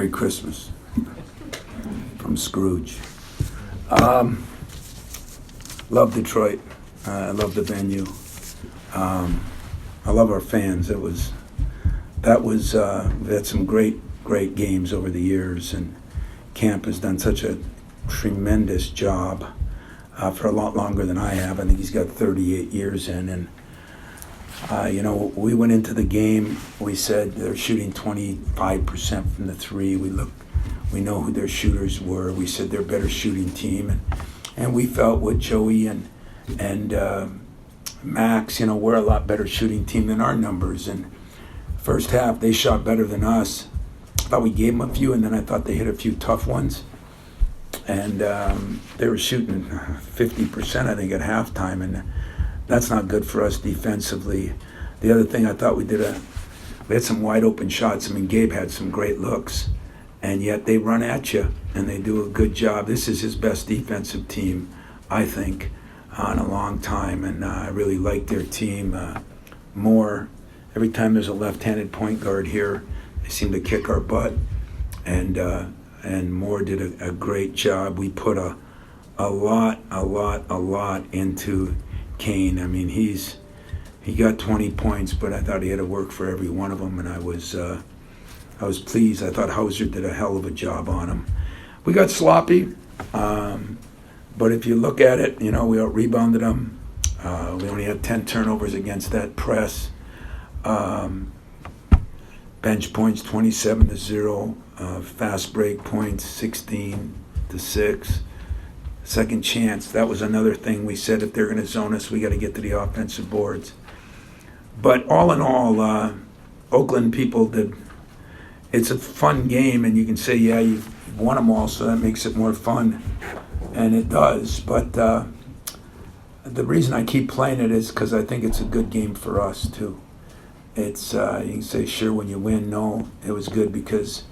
Merry Christmas from Scrooge. Love Detroit. I love the venue. I love our fans. We had some great games over the years, and Camp has done such a tremendous job for a lot longer than I have. I think he's got 38 years in, and we went into the game. We said they're shooting 25% from the three. We know who their shooters were. We said they're a better shooting team, and we felt with Joey and Max, we're a lot better shooting team than our numbers. And first half, they shot better than us. I thought we gave them a few, and then I thought they hit a few tough ones. And they were shooting 50%, I think, at halftime, and that's not good for us defensively. The other thing I thought we had some wide open shots. I mean, Gabe had some great looks, and yet they run at you, and they do a good job. This is his best defensive team, I think, in a long time, and I really like their team more. Every time there's a left-handed point guard here, they seem to kick our butt, and Moore did a great job. We put a lot into Kane. I mean, he got 20 points, but I thought he had to work for every one of them, and I was pleased. I thought Hauser did a hell of a job on him. We got sloppy, but if you look at it, we out-rebounded them. We only had 10 turnovers against that press. Bench points 27-0. Fast break points 16-6. Second chance, that was another thing we said. If they're going to zone us, we got to get to the offensive boards. But all in all, Oakland people it's a fun game, and you can say, yeah, you've won them all, so that makes it more fun, and it does. But the reason I keep playing it is because I think it's a good game for us too. It's you can say, sure, when you win, no, it was good because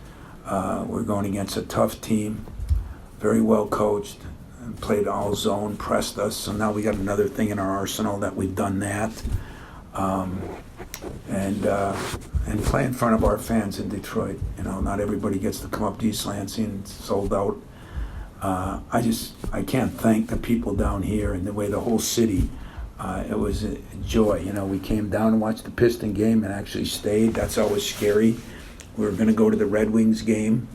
we're going against a tough team, very well coached, and played all zone, pressed us. So now we got another thing in our arsenal that we've done that, and play in front of our fans in Detroit. Not everybody gets to come up to East Lansing. It's sold out. I can't thank the people down here and the way the whole city. It was a joy. We came down and watched the Piston game and actually stayed. That's always scary. We were going to go to the Red Wings game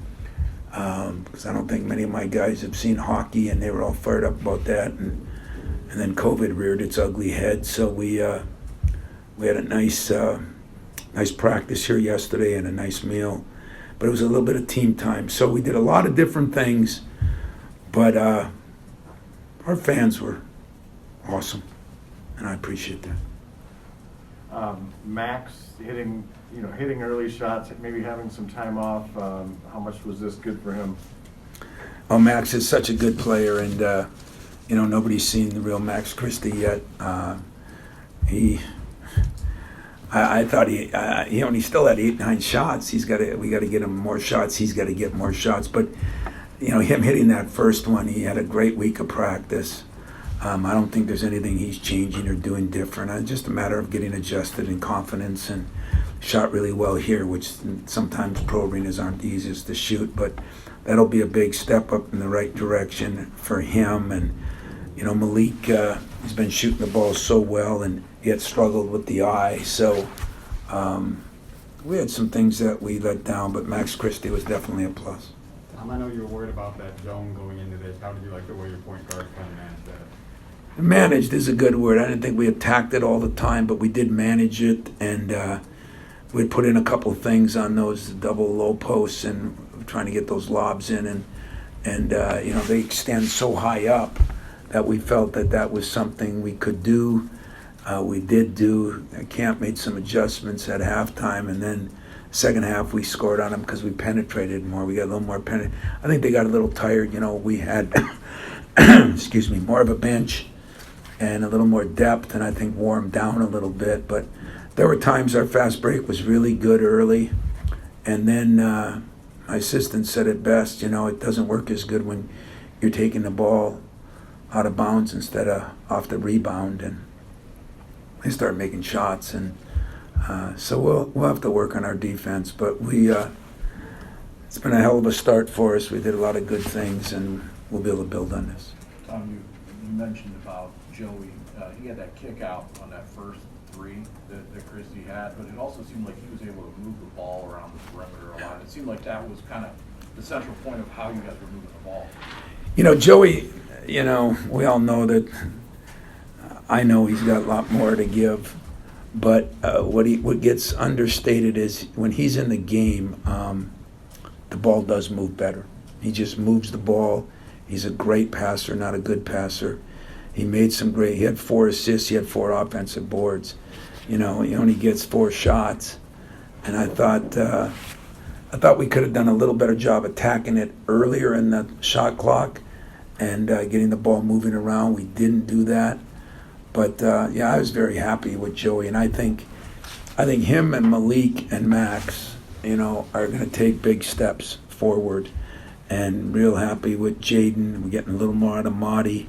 because I don't think many of my guys have seen hockey, and they were all fired up about that. And then COVID reared its ugly head. So we had a nice practice here yesterday and a nice meal. But it was a little bit of team time. So we did a lot of different things. But our fans were awesome, and I appreciate that. Max hitting early shots, maybe having some time off. How much was this good for him? Oh, Max is such a good player, and nobody's seen the real Max Christie yet. I thought he still had 8-9 shots. We got to get him more shots. He's got to get more shots, but. Him hitting that first one, he had a great week of practice. I don't think there's anything he's changing or doing different. It's just a matter of getting adjusted and confidence, and shot really well here, which sometimes pro arenas aren't the easiest to shoot, but that'll be a big step up in the right direction for him. And, Malik, he's been shooting the ball so well and yet struggled with the eye. So we had some things that we let down, but Max Christie was definitely a plus. I know you were worried about that zone going into this. How did you like the way your point guard kind of managed that? Managed is a good word. I didn't think we attacked it all the time, but we did manage it, and we'd put in a couple of things on those double low posts and trying to get those lobs in, and they extend so high up that we felt that was something we could do. We did do. Camp made some adjustments at halftime, and then second half we scored on them because we penetrated more. We got a little more I think they got a little tired. We had more of a bench and a little more depth, and I think wore them down a little bit. But there were times our fast break was really good early, and then my assistant said it best. It doesn't work as good when you're taking the ball out of bounds instead of off the rebound, and they start making shots, and so we'll have to work on our defense. But it's it's been a hell of a start for us. We did a lot of good things, and we'll be able to build on this. Tom, you mentioned about Joey. He had that kick out on that first three that Christie had, but it also seemed like he was able to move the ball around the perimeter a lot. It seemed like that was kind of the central point of how you guys were moving the ball. Joey, we all know that. I know he's got a lot more to give, but what gets understated is when he's in the game, the ball does move better. He just moves the ball. He's a great passer, not a good passer. He had 4 assists, he had 4 offensive boards. He only gets 4 shots. And I thought we could have done a little better job attacking it earlier in the shot clock and getting the ball moving around. We didn't do that. But I was very happy with Joey, and I think him and Malik and Max, are going to take big steps forward. And real happy with Jaden. We're getting a little more out of Markey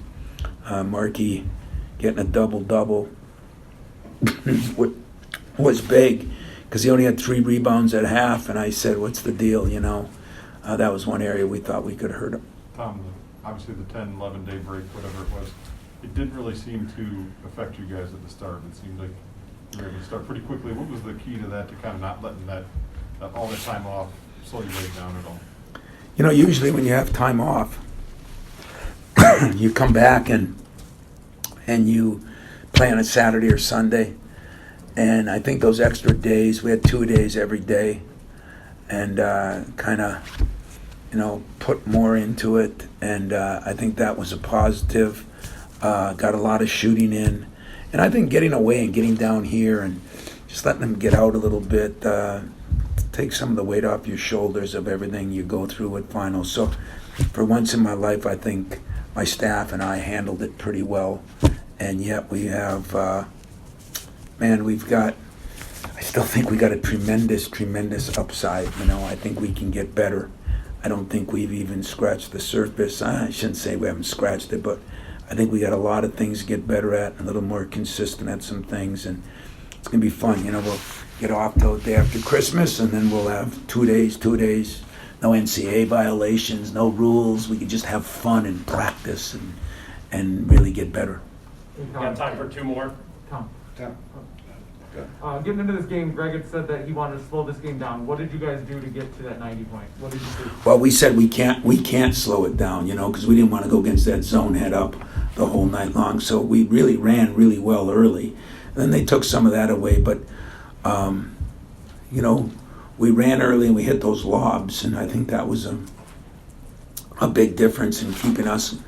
getting a double-double was big because he only had 3 rebounds at half, and I said, what's the deal, That was one area we thought we could hurt him. Tom, obviously the 10, 11-day break, whatever it was, it didn't really seem to affect you guys at the start. It seemed like you were able to start pretty quickly. What was the key to that, to kind of not letting that all the time off slow you way down at all? Usually when you have time off, you come back and you play on a Saturday or Sunday. And I think those extra days, we had 2 days every day, and kind of, put more into it. And I think that was a positive. Got a lot of shooting in. And I think getting away and getting down here and just letting them get out a little bit, take some of the weight off your shoulders of everything you go through with finals. So for once in my life, I think my staff and I handled it pretty well. And yet we have, I still think we got a tremendous upside. I think we can get better. I don't think we've even scratched the surface. I shouldn't say we haven't scratched it, but I think we got a lot of things to get better at, a little more consistent at some things, and it's going to be fun. We'll get off the day after Christmas, and then we'll have 2 days, no NCAA violations, no rules. We can just have fun and practice and really get better. Got time for 2 more? Tom. Tom. Getting into this game, Greg had said that he wanted to slow this game down. What did you guys do to get to that 90 point? What did you do? Well, we said we can't slow it down, because we didn't want to go against that zone head up the whole night long. So we really ran really well early. And then they took some of that away, but we ran early and we hit those lobs, and I think that was a big difference in keeping us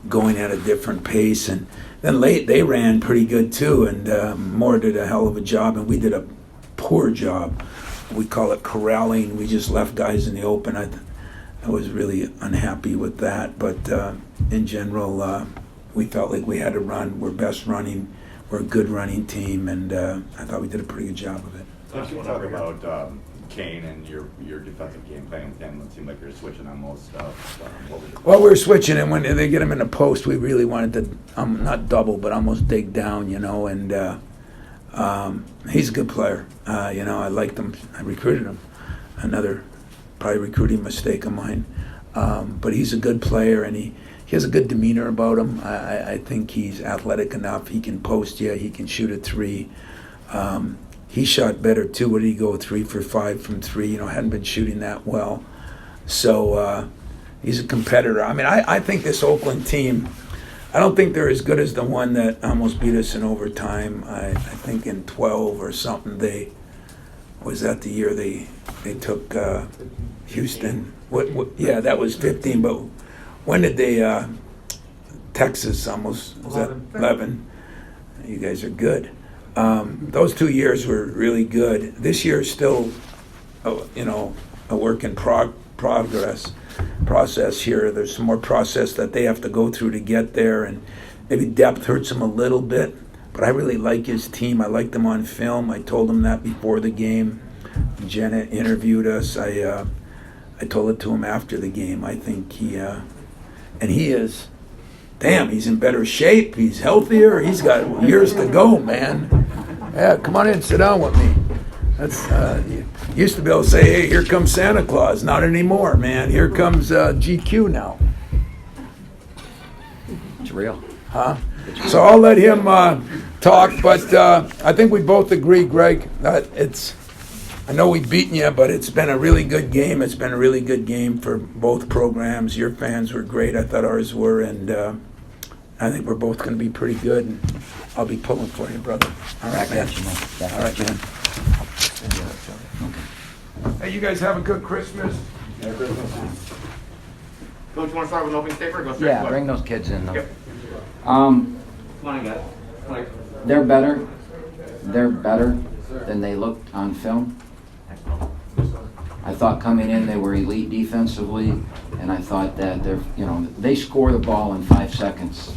going at a different pace. And then late they ran pretty good too, and Moore did a hell of a job, and we did a poor job. We call it corralling. We just left guys in the open. I was really unhappy with that, but in general, we felt like we had to run. We're best running. We're a good running team, and I thought we did a pretty good job of it. Let's talk about Kane and your defensive game plan with him. It seemed like you're switching on most stuff. Well, we're switching, and when they get him in the post, we really wanted to not double, but almost dig down, and he's a good player. I liked him. I recruited him. Another probably recruiting mistake of mine. But he's a good player, and he has a good demeanor about him. I think he's athletic enough. He can post you. He can shoot a 3. He shot better too. What did he go 3 for 5 from 3? Hadn't been shooting that well. So he's a competitor. I mean, I think this Oakland team, I don't think they're as good as the one that almost beat us in overtime. I think in 12 or something, was that the year they took Houston? Yeah, that was 15. But when did they? Texas almost was that 11? You guys are good. Those 2 years were really good. This year is still, a work in process here. There's some more process that they have to go through to get there, and maybe depth hurts him a little bit. But I really like his team. I like them on film. I told him that before the game. Jenna interviewed us. I told it to him after the game. I think he is. Damn, he's in better shape. He's healthier. He's got years to go, man. Yeah, come on in, sit down with me. That's you used to be able to say, "Hey, here comes Santa Claus." Not anymore, man. Here comes GQ now. It's real. Huh? So I'll let him talk, but I think we both agree, Greg, that I know we've beaten you, but it's been a really good game. It's been a really good game for both programs. Your fans were great. I thought ours were, and I think we're both going to be pretty good. And I'll be pulling for you, brother. All right, man. All right, man. Hey, you guys have a good Christmas. Merry Christmas. Coach, you want to start with an opening statement or go straight to Yeah, it? bring those kids in though. Yep. Um, Come on, guys. Like, they're better. They're better than they looked on film. I thought coming in they were elite defensively, and I thought that they score the ball in 5 seconds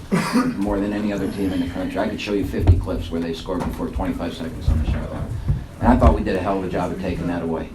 more than any other team in the country. I could show you 50 clips where they scored before 25 seconds on the shot. And I thought we did a hell of a job of taking that away.